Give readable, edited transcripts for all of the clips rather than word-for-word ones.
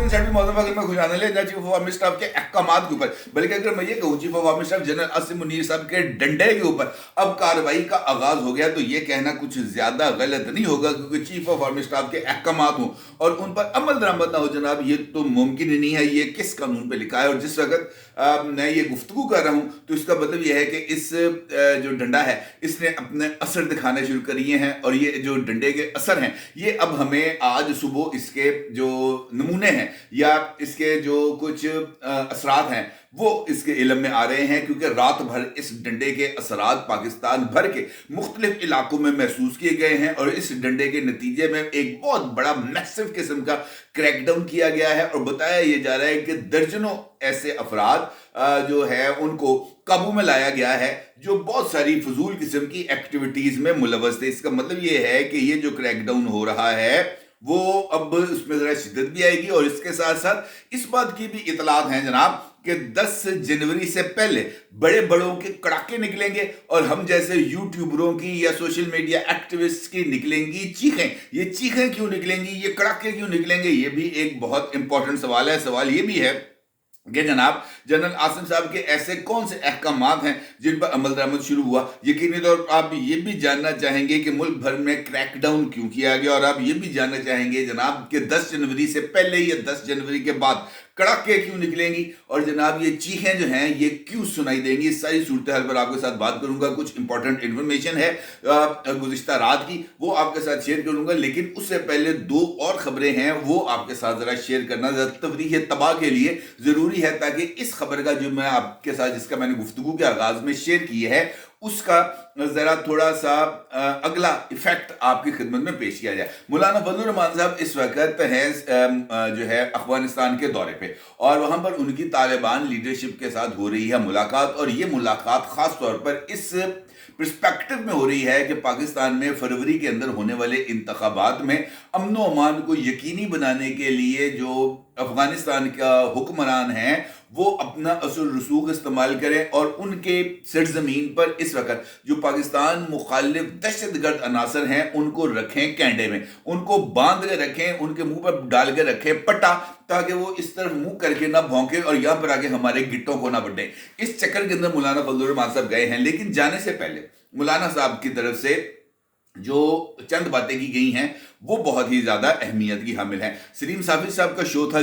में खुशामदीद chief of army staff के अहकामात के ऊपर, बल्कि अगर मैं ये कहूँ chief of army staff general Asim Munir साहब के डंडे के ऊपर अब कार्रवाई का आगाज हो गया, तो ये कहना कुछ ज्यादा गलत नहीं होगा, क्योंकि चीफ ऑफ आर्मी स्टाफ के अहकामात हों और उन पर अमल दरामद ना हो जनाब, ये तो मुमकिन ही नहीं है। ये किस कानून पे लिखा है? और जिस वक्त मैं ये गुफ्तगू कर रहा हूँ तो इसका मतलब ये है कि इस जो डंडा है इसने अपने असर दिखाने शुरू करिए हैं, और ये जो डंडे के असर हैं ये अब हमें आज सुबह इसके जो नमूने हैं या इसके जो कुछ असरात हैं वो इसके इल्म में आ रहे हैं, क्योंकि रात भर इस डंडे के असरात पाकिस्तान भर के मुख्तलिफ इलाकों में महसूस किए गए हैं, और इस डंडे के नतीजे में एक बहुत बड़ा मैसिव किस्म का क्रैकडाउन किया गया है, और बताया यह जा रहा है कि दर्जनों ऐसे अफराद जो है उनको काबू में लाया गया है जो बहुत सारी फजूल किस्म की एक्टिविटीज में मुलव्वस थे। इसका मतलब ये है कि ये जो क्रैकडाउन हो रहा है वो अब उसमें जरा शिद्दत भी आएगी, और इसके साथ साथ इस बात की भी इतलात हैं जनाब कि 10 जनवरी से पहले बड़े बड़ों के कड़ाके निकलेंगे और हम जैसे यूट्यूबरों की या सोशल मीडिया एक्टिविस्ट की निकलेंगी चीखें। ये चीखें क्यों निकलेंगी, ये कड़ाके क्यों निकलेंगे, ये भी एक बहुत इंपॉर्टेंट सवाल है। सवाल ये भी है कि जनाब जनरल आसिम साहब के ऐसे कौन से अहकामात हैं जिन पर अमल दरामद शुरू हुआ। यकीनी तौर पर आप ये भी जानना चाहेंगे कि मुल्क भर में क्रैकडाउन क्यों किया गया, और आप ये भी जानना चाहेंगे जनाब कि 10 जनवरी से पहले या 10 जनवरी के बाद कड़ाके क्यों निकलेंगी, और जनाब ये चीखें जो हैं ये क्यों सुनाई देंगी। इस सारी सूरत हाल पर आपके साथ बात करूंगा। कुछ इंपॉर्टेंट इन्फॉर्मेशन है गुज़िश्ता रात की, वो आपके साथ शेयर करूंगा, लेकिन उससे पहले 2 और खबरें हैं वो आपके साथ जरा शेयर करना तफरीह तबाह के लिए जरूरी है, ताकि इस खबर का जो मैं आपके साथ जिसका मैंने गुफ्तगू के आगाज में शेयर की है उसका जरा थोड़ा सा अगला इफेक्ट आपकी खिदमत में पेश किया जाए। मौलाना फजलुर रहमान साहब इस वक्त हैं जो है अफगानिस्तान के दौरे पे, और वहां पर उनकी तालिबान लीडरशिप के साथ हो रही है मुलाकात, और ये मुलाकात खास तौर पर इस पर्सपेक्टिव में हो रही है कि पाकिस्तान में फरवरी के अंदर होने वाले इंतखाबात में अमन व अमान को यकीनी बनाने के लिए जो अफगानिस्तान का हुक्मरान है वो अपना असर रसूख इस्तेमाल करें, और उनके सरजमीन पर इस वक्त जो पाकिस्तान मुखालिफ दहशतगर्द अनासर हैं उनको रखें कैंडे में, उनको बांध के रखें, उनके मुंह पर डाल के रखें पट्टा, ताकि वो इस तरफ मुंह करके ना भौंके और यहां पर आके हमारे गिट्टों को ना बढ़े। इस चक्कर के अंदर मौलाना फजलुर रहमान साहब गए हैं, लेकिन जाने से पहले मौलाना साहब की तरफ से जो चंद बातें की गई हैं वो बहुत ही ज्यादा अहमियत की हामिल हैं। सलीम साफी साहब का शो था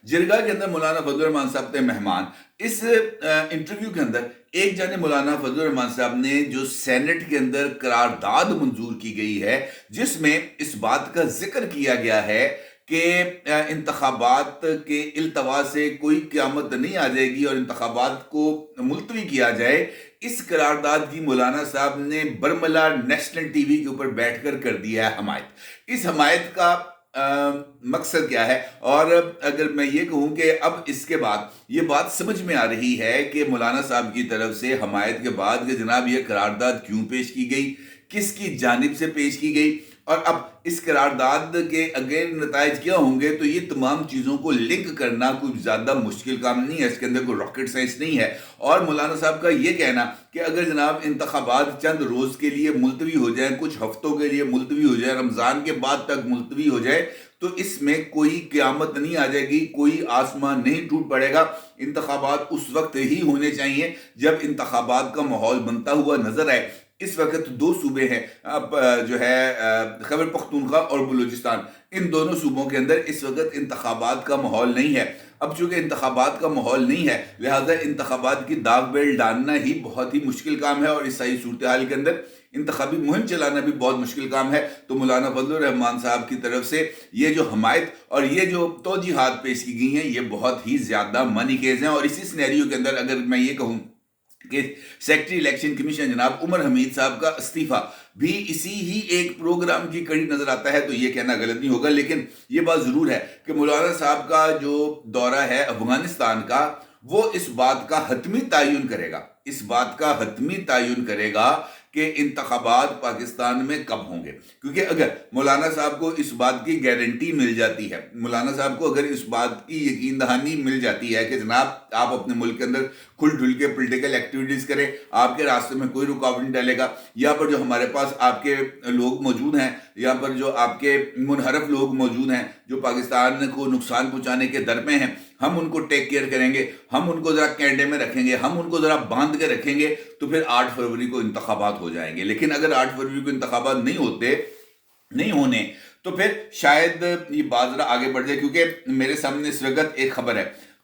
जिरगा के अंदर मौलाना फजलुर रहमान साहब थे मेहमान। इस इंटरव्यू के अंदर एक जाने मौलाना फजलुर रहमान साहब ने जो सेनेट के अंदर करारदाद मंजूर की गई है जिसमें इस बात का जिक्र किया गया है कि इंतखाबात के इल्तवा से कोई क़यामत नहीं आ जाएगी और इंतखाबात को मुलतवी किया जाए, इस करारदाद की मौलाना साहब ने बरमला नेशनल टीवी के ऊपर बैठकर कर दिया है हमायत। इस हमायत का मकसद क्या है, और अगर मैं ये कहूं कि अब इसके बाद ये बात समझ में आ रही है कि मौलाना साहब की तरफ से हमायत के बाद कि जनाब ये करारदाद क्यों पेश की गई, किसकी जानिब से पेश की गई, और अब इस करारदाद के अगेन नताइज क्या होंगे, तो ये तमाम चीज़ों को लिंक करना कुछ ज़्यादा मुश्किल काम नहीं है, इसके अंदर कोई रॉकेट साइंस नहीं है। और मौलाना साहब का ये कहना कि अगर जनाब इंतखाबात चंद रोज़ के लिए मुलतवी हो जाए, कुछ हफ्तों के लिए मुलतवी हो जाए, रमज़ान के बाद तक मुलतवी हो जाए, तो इसमें कोई क़यामत नहीं आ जाएगी, कोई आसमान नहीं टूट पड़ेगा। इंतखाबात उस वक्त ही होने चाहिए जब इंतखाबात का माहौल बनता हुआ नजर आए। इस वक्त 2 सूबे हैं, अब जो है खैबर पख्तूनख्वा और बलूचिस्तान, इन दोनों सूबों के अंदर इस वक्त इंतखाबात का माहौल नहीं है। अब चूंकि इंतखाबात का माहौल नहीं है लिहाजा इंतखाबात की दाग बेल डालना ही बहुत ही मुश्किल काम है, और इस सही सूरत हाल के अंदर इंतखाबी मुहिम चलाना भी बहुत मुश्किल काम है। तो मौलाना फजलुर रहमान साहब की तरफ से ये जो हमायत और ये जो तौजीहात पेश की गई हैं ये बहुत ही ज्यादा मनी केज हैं, और इसी सिनेरियो के अंदर अगर मैं ये कहूँ कि सेक्रेटरी इलेक्शन कमीशन जनाब उमर हमीद साहब का इस्तीफा भी इसी ही एक प्रोग्राम की कड़ी नजर आता है, तो ये कहना गलत नहीं होगा। लेकिन ये बात जरूर है कि मौलाना साहब का जो दौरा है अफगानिस्तान का वो इस बात का हतमी तयन करेगा, इस बात का हतमी तयन करेगा کہ انتخابات پاکستان میں کب ہوں گے، کیونکہ اگر مولانا صاحب کو اس بات کی گارنٹی مل جاتی ہے، مولانا صاحب کو اگر اس بات کی یقین دہانی مل جاتی ہے کہ جناب آپ اپنے ملک کے اندر کھل ڈھل کے پولیٹیکل ایکٹیویٹیز کریں، آپ کے راستے میں کوئی رکاوٹ نہیں ڈالے گا، یہاں پر جو ہمارے پاس آپ کے لوگ موجود ہیں، یہاں پر جو آپ کے منحرف لوگ موجود ہیں جو پاکستان کو نقصان پہنچانے کے در میں ہیں، ہم ان کو ٹیک کیئر کریں گے، ہم ان کو ذرا کینڈے میں رکھیں گے، ہم ان کو ذرا باندھ کے رکھیں گے، تو پھر 8 فروری کو انتخابات ہو جائیں گے۔ لیکن اگر 8 فروری کو انتخابات نہیں ہونے تو پھر شاید یہ بات ذرا آگے بڑھ جائے، کیونکہ میرے سامنے اس وقت ایک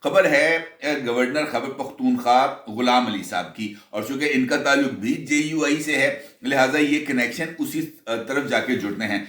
خبر ہے گورنر خیبر پختونخوا غلام علی صاحب کی، اور چونکہ ان کا تعلق بھی JUI سے ہے لہٰذا یہ کنیکشن اسی طرف جا کے جڑتے ہیں۔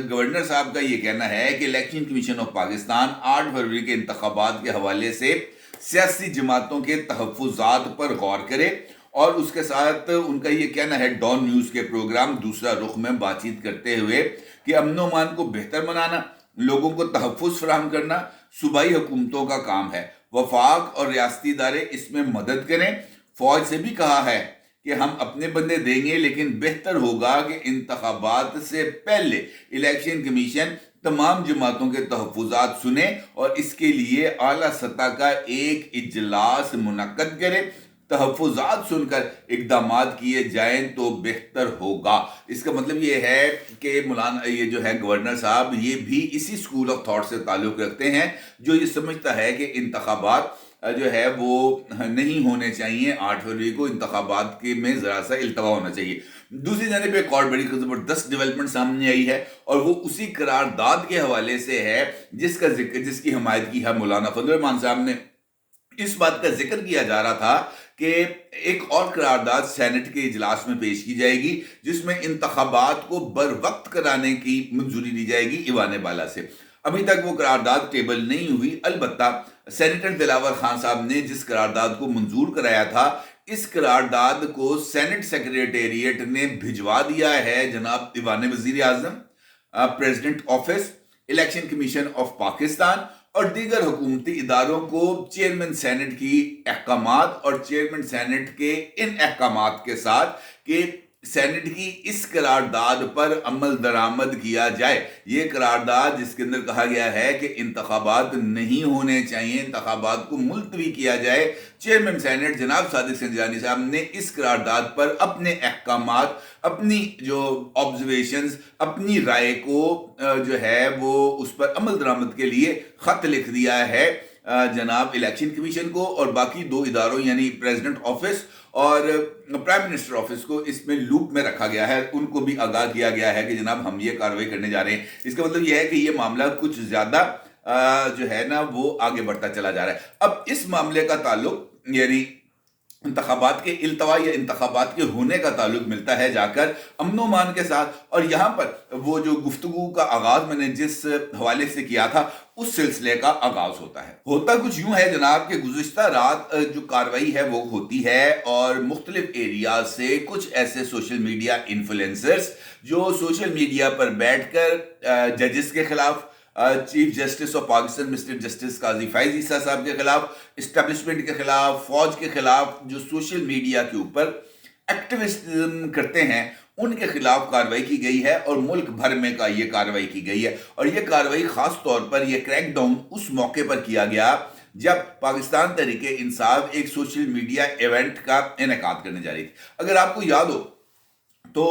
گورنر صاحب کا یہ کہنا ہے کہ الیکشن کمیشن آف پاکستان 8 فروری کے انتخابات کے حوالے سے سیاسی جماعتوں کے تحفظات پر غور کرے، اور اس کے ساتھ ان کا یہ کہنا ہے ڈان نیوز کے پروگرام دوسرا رخ میں بات چیت کرتے ہوئے کہ امن و امان کو بہتر بنانا، لوگوں کو تحفظ فراہم کرنا صوبائی حکومتوں کا کام ہے، وفاق اور ریاستی ادارے اس میں مدد کریں۔ فوج سے بھی کہا ہے کہ ہم اپنے بندے دیں گے، لیکن بہتر ہوگا کہ انتخابات سے پہلے الیکشن کمیشن تمام جماعتوں کے تحفظات سنے اور اس کے لیے اعلیٰ سطح کا ایک اجلاس منعقد کرے، تحفظات سن کر اقدامات کیے جائیں تو بہتر ہوگا۔ اس کا مطلب یہ ہے کہ مولانا یہ جو ہے گورنر صاحب یہ بھی اسی اسکول آف تھاٹ سے تعلق رکھتے ہیں جو یہ سمجھتا ہے کہ انتخابات جو ہے وہ نہیں ہونے چاہیے، 8 فروری کو انتخابات کے میں ذرا سا التوا ہونا چاہیے۔ دوسری جانب ایک اور بڑی زبردست ڈیولپمنٹ سامنے آئی ہے، اور وہ اسی قرارداد کے حوالے سے ہے جس کی حمایت کی ہے مولانا فضل الرحمان صاحب نے۔ اس بات کا ذکر کیا جا رہا تھا کہ ایک اور قرارداد سینٹ کے اجلاس میں پیش کی جائے گی جس میں انتخابات کو بر وقت کرانے کی منظوری دی جائے گی ایوان بالا سے۔ ابھی تک وہ قرارداد ٹیبل نہیں ہوئی، البتہ سینیٹر دلاور خان صاحب نے جس قرارداد کو منظور کرایا تھا، اس قرارداد کو سینٹ سیکریٹریٹ نے بھجوا دیا ہے جناب ایوان وزیر اعظم، president office, election commission of Pakistan اور دیگر حکومتی اداروں کو چیئرمین سینٹ کی احکامات اور چیئرمین سینٹ کے ان احکامات کے ساتھ کہ سینٹ کی اس قرارداد پر عمل درآمد کیا جائے۔ یہ قرارداد جس کے اندر کہا گیا ہے کہ انتخابات نہیں ہونے چاہیے، انتخابات کو ملتوی کیا جائے، چیئرمین سینٹ جناب صادق سنجانی صاحب نے اس قرارداد پر اپنے احکامات، اپنی جو آبزرویشنز، اپنی رائے کو جو ہے وہ اس پر عمل درآمد کے لیے خط لکھ دیا ہے جناب الیکشن کمیشن کو، اور باقی 2 اداروں یعنی پریزیڈنٹ آفس اور پرائم منسٹر آفس کو اس میں لوپ میں رکھا گیا ہے، ان کو بھی آگاہ کیا گیا ہے کہ جناب ہم یہ کارروائی کرنے جا رہے ہیں۔ اس کا مطلب یہ ہے کہ یہ معاملہ کچھ زیادہ جو ہے نا وہ آگے بڑھتا چلا جا رہا ہے۔ اب اس معاملے کا تعلق یعنی انتخابات کے التوا یا انتخابات کے ہونے کا تعلق ملتا ہے جا کر امن و امان کے ساتھ، اور یہاں پر وہ جو گفتگو کا آغاز میں نے جس حوالے سے کیا تھا اس سلسلے کا آغاز ہوتا ہے۔ ہوتا کچھ یوں ہے جناب کہ گزشتہ رات جو کاروائی ہے وہ ہوتی ہے، اور مختلف ایریاز سے کچھ ایسے سوشل میڈیا انفلوئنسرز جو سوشل میڈیا پر بیٹھ کر ججز کے خلاف، chief justice of Pakistan mister justice Qazi Faez عیسیٰ صاحب کے خلاف، اسٹیبلشمنٹ کے خلاف، فوج کے خلاف جو سوشل میڈیا کے اوپر ایکٹیوسٹزم کرتے ہیں ان کے خلاف کارروائی کی گئی ہے، اور ملک بھر میں کا یہ کارروائی کی گئی ہے۔ اور یہ کارروائی خاص طور پر یہ کریک ڈاؤن اس موقع پر کیا گیا جب پاکستان تحریک انصاف ایک سوشل میڈیا ایونٹ کا انعقاد کرنے جا رہی تھی۔ اگر آپ کو یاد ہو تو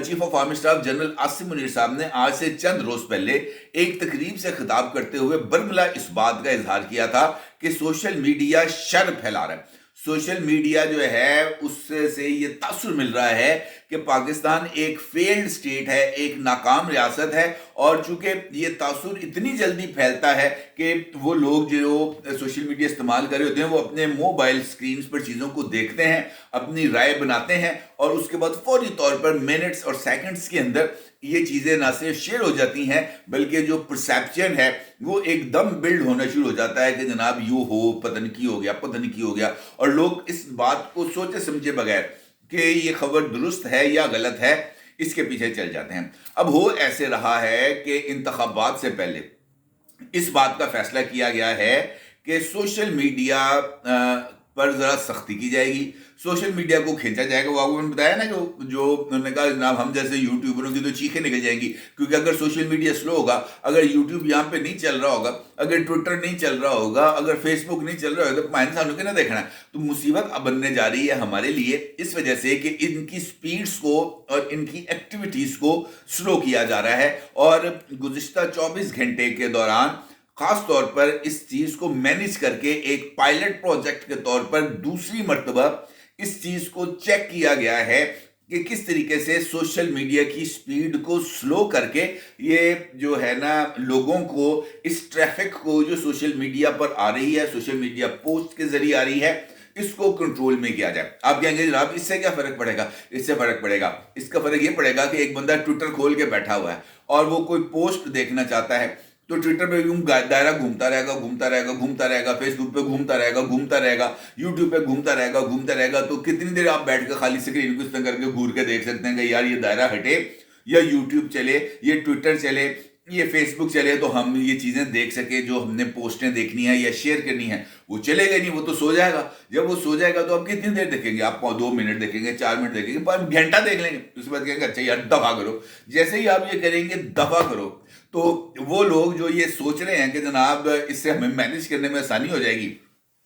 chief of army staff general Asim Munir صاحب نے آج سے چند روز پہلے ایک تقریب سے خطاب کرتے ہوئے برملا اس بات کا اظہار کیا تھا کہ سوشل میڈیا شر پھیلا رہا ہے، سوشل میڈیا جو ہے اس سے یہ تاثر مل رہا ہے کہ پاکستان ایک فیلڈ سٹیٹ ہے، ایک ناکام ریاست ہے، اور چونکہ یہ تاثر اتنی جلدی پھیلتا ہے کہ وہ لوگ جو سوشل میڈیا استعمال کر رہے ہوتے ہیں وہ اپنے موبائل سکرینز پر چیزوں کو دیکھتے ہیں، اپنی رائے بناتے ہیں، اور اس کے بعد فوری طور پر منٹس اور سیکنڈز کے اندر یہ چیزیں نہ صرف شیئر ہو جاتی ہیں بلکہ جو پرسیپشن ہے وہ ایک دم بلڈ ہونا شروع ہو جاتا ہے کہ جناب یوں ہو، پتہ نہیں کی ہو گیا، پتہ نہیں کی ہو گیا، اور لوگ اس بات کو سوچے سمجھے بغیر کہ یہ خبر درست ہے یا غلط ہے اس کے پیچھے چل جاتے ہیں۔ اب ہو ایسے رہا ہے کہ انتخابات سے پہلے اس بات کا فیصلہ کیا گیا ہے کہ سوشل میڈیا पर ज़रा सख्ती की जाएगी, सोशल मीडिया को खींचा जाएगा। वो आपको मैंने बताया ना कि जो उन्होंने कहा जनाब हम जैसे यूट्यूबरों की तो चीखें निकल जाएंगी, क्योंकि अगर सोशल मीडिया स्लो होगा, अगर यूट्यूब यहाँ पे नहीं चल रहा होगा, अगर ट्विटर नहीं चल रहा होगा, अगर फेसबुक नहीं चल रहा होगा, तो मायने सानू के ना देखना है। तो मुसीबत अब बनने जा रही है हमारे लिए इस वजह से कि इनकी स्पीड्स को और इनकी एक्टिविटीज़ को स्लो किया जा रहा है। और गुज़िश्ता 24 घंटे के दौरान खास तौर पर इस चीज को मैनेज करके एक पायलट प्रोजेक्ट के तौर पर दूसरी मर्तबा इस चीज को चेक किया गया है कि किस तरीके से सोशल मीडिया की स्पीड को स्लो करके ये जो है ना लोगों को इस ट्रैफिक को जो सोशल मीडिया पर आ रही है, सोशल मीडिया पोस्ट के जरिए आ रही है, इसको कंट्रोल में किया जाए। आप कहेंगे जनाब इससे क्या फर्क पड़ेगा? इससे फर्क पड़ेगा, इसका फर्क ये पड़ेगा कि एक बंदा ट्विटर खोल के बैठा हुआ है और वो कोई पोस्ट देखना चाहता है, तो ट्विटर पे यूं दायरा घूमता रहेगा, घूमता रहेगा, घूमता रहेगा, फेसबुक पे घूमता रहेगा, घूमता रहेगा, यूट्यूब पे घूमता रहेगा, घूमता रहेगा। तो कितनी देर आप बैठ कर खाली स्क्रीन को इस तरह करके घूर के देख सकते हैं कि यार ये दायरा हटे, या यूट्यूब चले, ये ट्विटर चले, ये फेसबुक चले, तो हम ये चीजें देख सके जो हमने पोस्टें देखनी है या शेयर करनी है। वो चलेगा नहीं, वो तो सो जाएगा। जब वो सो जाएगा तो आप कितनी देर देखेंगे? आप 2 मिनट देखेंगे, 4 मिनट देखेंगे, पर घंटा देख लेंगे। उसके बाद कहेंगे अच्छा यार दफा करो। जैसे ही आप ये करेंगे दफा करो, तो वो लोग जो ये सोच रहे हैं कि जनाब इससे हमें मैनेज करने में आसानी हो जाएगी,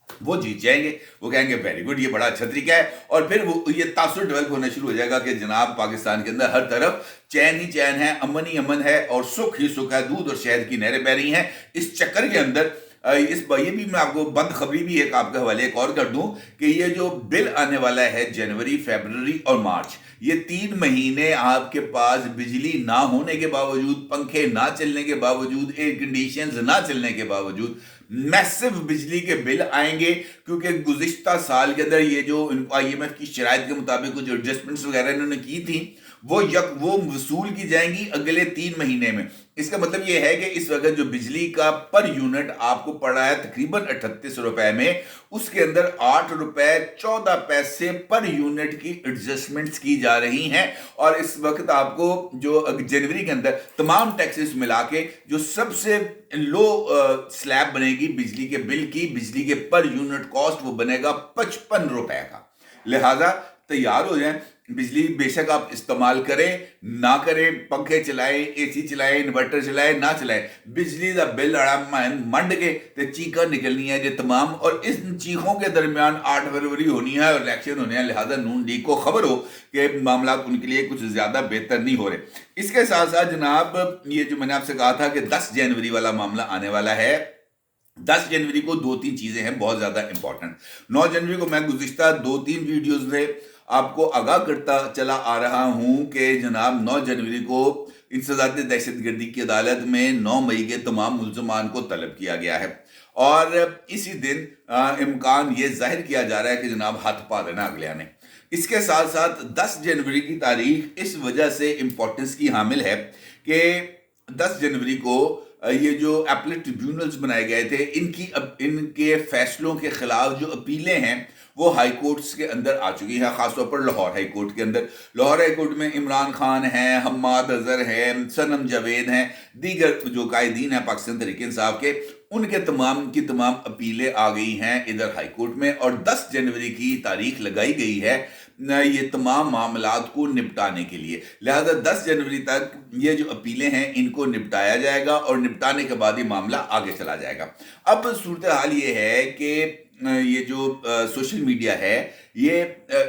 वो जीत जाएंगे। वो कहेंगे वेरी गुड, ये बड़ा अच्छा तरीका है। और फिर वो ये तासुर डेवलप होना शुरू हो जाएगा कि जनाब पाकिस्तान के अंदर हर तरफ चैन ही चैन है, अमन ही अमन है और सुख ही सुख है, दूध और शहद की नहरें बह रही हैं। इस चक्कर के अंदर ये भी मैं आपको बंद खबरी भी एक आपके हवाले एक और कर दूं कि ये जो बिल आने वाला है जनवरी, फरवरी और मार्च, ये 3 महीने आपके पास बिजली ना होने के बावजूद, पंखे ना चलने के बावजूद, एयर कंडीशंस ना चलने के बावजूद मैसिव बिजली के बिल आएंगे। क्योंकि गुज़िश्ता साल के अंदर ये जो IMF की शराइत के मुताबिक कुछ एडजस्टमेंट्स वगैरह इन्होंने की थी, वो वसूल की जाएंगी अगले 3 महीने में। इसका मतलब ये है कि इस वक्त जो बिजली का पर यूनिट आपको पड़ा है तकरीबन 38 रुपए में, उसके अंदर 8 रुपए 14 पैसे पर यूनिट की एडजस्टमेंट्स की जा रही हैं। और इस वक्त आपको जो जनवरी के अंदर तमाम टैक्सेस मिला के जो सबसे लो स्लैब बनेगी बिजली के बिल की, बिजली के पर यूनिट कॉस्ट, वो बनेगा 55 रुपए का। लिहाजा तैयार हो जाएं। बिजली बेशक आप इस्तेमाल करें ना करें, पंखे चलाएं, AC चलाएं, इन्वर्टर चलाएं ना चलाएं, बिजली का बिल मंड के ते चीखा निकलनी है जो तमाम। और इस चीखों के दरमियान 8 फरवरी होनी है और इलेक्शन होने हैं। लिहाजा नून लीग को खबर हो कि मामला उनके लिए कुछ ज्यादा बेहतर नहीं हो रहे। इसके साथ साथ जनाब ये जो मैंने आपसे कहा था कि 10 जनवरी वाला मामला आने वाला है, 10 जनवरी को 2-3 चीजें हैं बहुत ज्यादा इंपॉर्टेंट। 9 जनवरी को मैं गुज़िश्ता 2-3 वीडियोस में आपको आगाह करता चला आ रहा हूं कि जनाब 9 जनवरी को इंसदाद दहशतगर्दी की अदालत में 9 मई के तमाम मुल्ज़मान को तलब किया गया है। और इसी दिन इम्कान ये जाहिर किया जा रहा है कि जनाब हाथ पा देना अगले आने। इसके साथ साथ 10 जनवरी की तारीख इस वजह से इंपॉर्टेंस की हामिल है कि 10 जनवरी को ये जो एपलेट ट्रिब्यूनल्स बनाए गए थे, इनके फैसलों के खिलाफ जो अपीलें हैं वो हाई कोर्ट्स के अंदर आ चुकी है। खासतौर पर लाहौर हाई कोर्ट के अंदर, लाहौर हाई कोर्ट में इमरान खान हैं, हम्माद अजहर हैं, सनम जावेद हैं, दीगर जो कायदीन हैं पाकिस्तान तहरीक इंसाफ के, उनके तमाम की तमाम अपीलें आ गई हैं इधर हाई कोर्ट में। और 10 जनवरी की तारीख लगाई गई है ये तमाम मामलात को निपटाने के लिए। लिहाजा 10 जनवरी तक ये जो अपीलें हैं इनको निपटाया जाएगा और निपटाने के बाद ये मामला आगे चला जाएगा। अब सूरत हाल ये है कि ये जो सोशल मीडिया है ये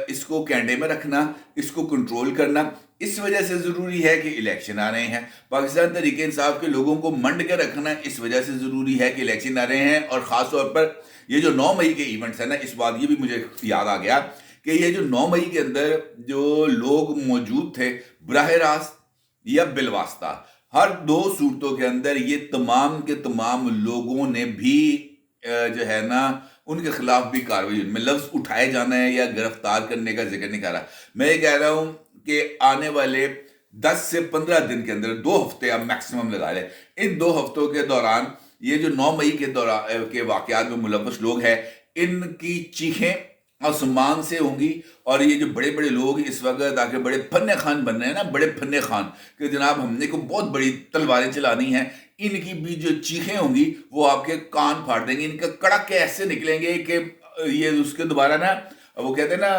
इसको कैंडे में रखना, इसको कंट्रोल करना इस वजह से ज़रूरी है कि इलेक्शन आ रहे हैं। पाकिस्तान तहरीक इंसाफ के लोगों को मंड के रखना इस वजह से ज़रूरी है कि इलेक्शन आ रहे हैं। और ख़ास तौर पर ये जो 9 मई के इवेंट्स हैं ना, इस बात ये भी मुझे याद आ गया कि ये जो 9 मई के अंदर जो लोग मौजूद थे बराह रास्त या बिलवास्ता, हर 2 सूरतों के अंदर ये तमाम के तमाम लोगों ने भी जो है ना उनके खिलाफ भी कार्रवाई, में लफ्ज उठाए जाना है या गिरफ्तार करने का जिक्र नहीं कर रहा। मैं ये कह रहा हूं कि आने वाले 10 से 15 दिन के अंदर 2 हफ्ते आप मैक्सिमम लगा लें, इन 2 हफ्तों के दौरान ये जो 9 मई के दौरान के वाकयात में मुलव्वस लोग हैं, इनकी चीखें आसमान से होंगी। और ये जो बड़े बड़े लोग इस वक्त आके बड़े फन्ने खान बन रहे हैं ना, बड़े फन्ने खान कि जनाब हमने को बहुत बड़ी तलवारें चलानी हैं, इनकी भी जो चीखें होंगी वो आपके कान फाड़ देंगे। इनके कड़क ऐसे निकलेंगे कि ये उसके दोबारा ना वो कहते हैं ना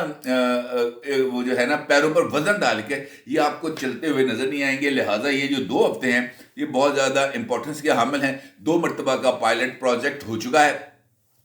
वो जो है ना पैरों पर वजन डाल के ये आपको चलते हुए नजर नहीं आएंगे। लिहाजा ये जो 2 हफ्ते हैं ये बहुत ज़्यादा इंपॉर्टेंस के हामिल हैं। 2 मरतबा का पायलट प्रोजेक्ट हो चुका है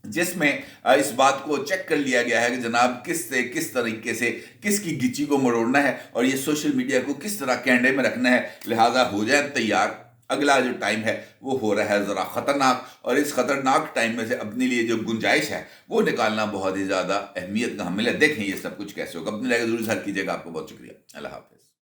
जिसमें इस बात को चेक कर लिया गया है कि जनाब किस तरीके से किसकी गिच्ची को मरोड़ना है और ये सोशल मीडिया को किस तरह कैंडे में रखना है। लिहाजा हो जाए तैयार, अगला जो टाइम है वो हो रहा है ज़रा ख़तरनाक, और इस ख़तरनाक टाइम में से अपने लिए जो गुंजाइश है वो निकालना बहुत ही ज़्यादा अहमियत का हामिल है। देखें ये सब कुछ कैसे होगा। अपनी राय ज़रूर ज़ाहिर कीजिएगा। आपको बहुत शुक्रिया। अल्लाह हाफ़िज़।